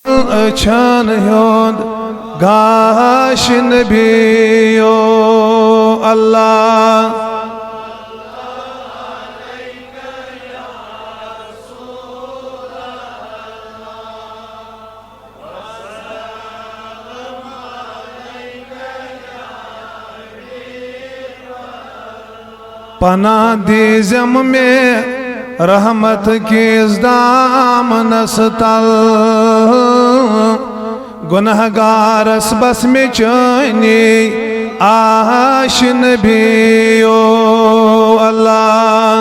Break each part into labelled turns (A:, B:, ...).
A: Açan yod gaş nebiyo Allah. पना दीजम में रहमत की दामनस तल गुनहगारस बस में चैनी आश नबियो अल्लाह।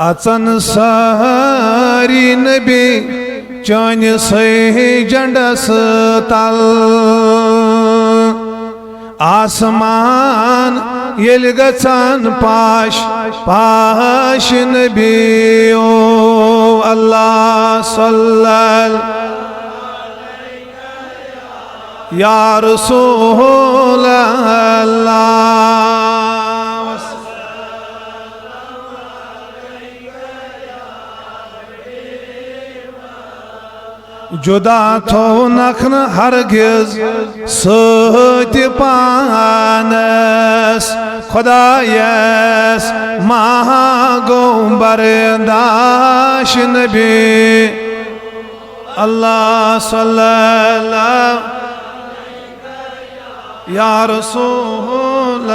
A: अचन सारी नबी चान सही जंडस तल आसमान येल गचन पाश पाश नबी ओ अल्लाह सल्लल्लाहु या रसूल अल्लाह। जुदा थो नखन हरगिज सत पानस खुदायस महागो बरदाश नबी अल्लाह सल्लल्लाहु या रसूल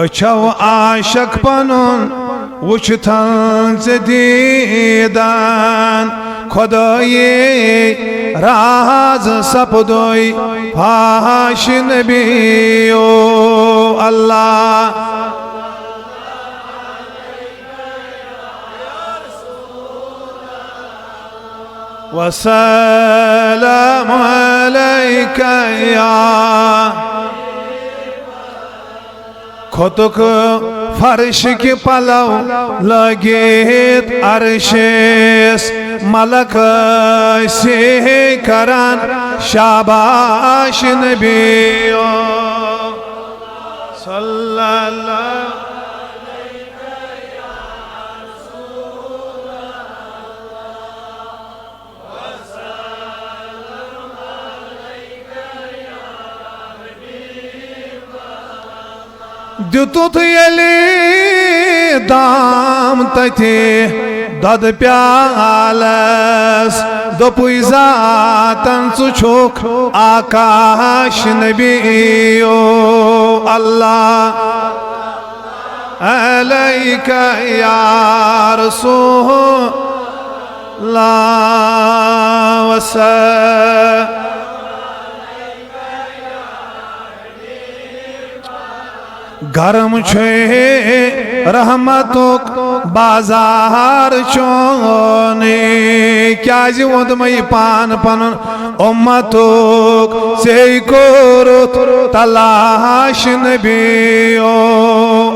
A: अच्छो आशक पनुन वुचथन दीदान खुदाये राज सपदोई फाश नबियो अल्लाह। वसलामु अलैका या खुतुक फर्श के पलव लगित अरशेस मलक से करन शाबाश नबियो सल्लल्लाहु दुतुत यली दाम तथे दद प्यालस दोपुई जातन सुछोक आकाश नबियो अल्लाह अलैका या रसूलल्लाह वसल्लम। गरम छे रहमतुक बाजार चोने क्या जीवत मई पान पन उम्मतुक से कोरुत तलाश नबियो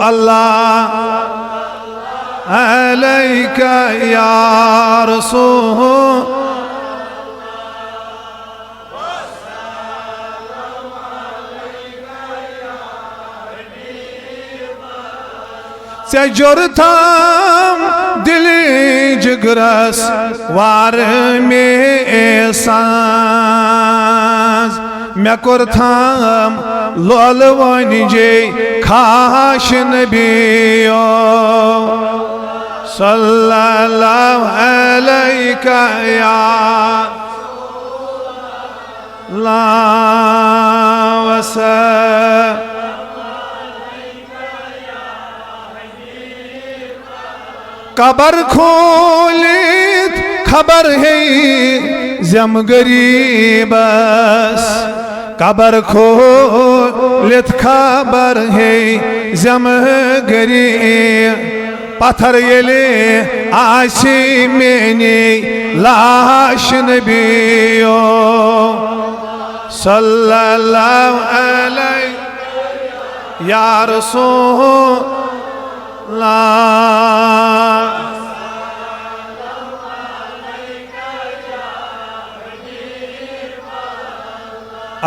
A: अल्लाह अलैका या रसूल से जुरथम दिली जिगरस वार में सांस मैं कुरथम लोल वनिजे खाश नबियो सल्लल्लाहु अलैका या वसल्लम। कबर खोलित खबर है जम गरीबस कबर खोलित खबर है जम गरीब पत्थर येले आशी मेनी लाश नबियो सल्लल्लाहु अलैहि या रसूलल्लाह।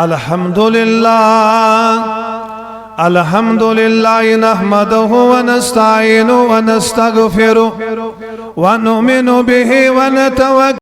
A: अल्हम्दुलिल्लाह अल्हम्दुलिल्लाह नहमदुहु व नस्तईनु व नस्तगफिरु व नुमिनु बिही व नतवक्कल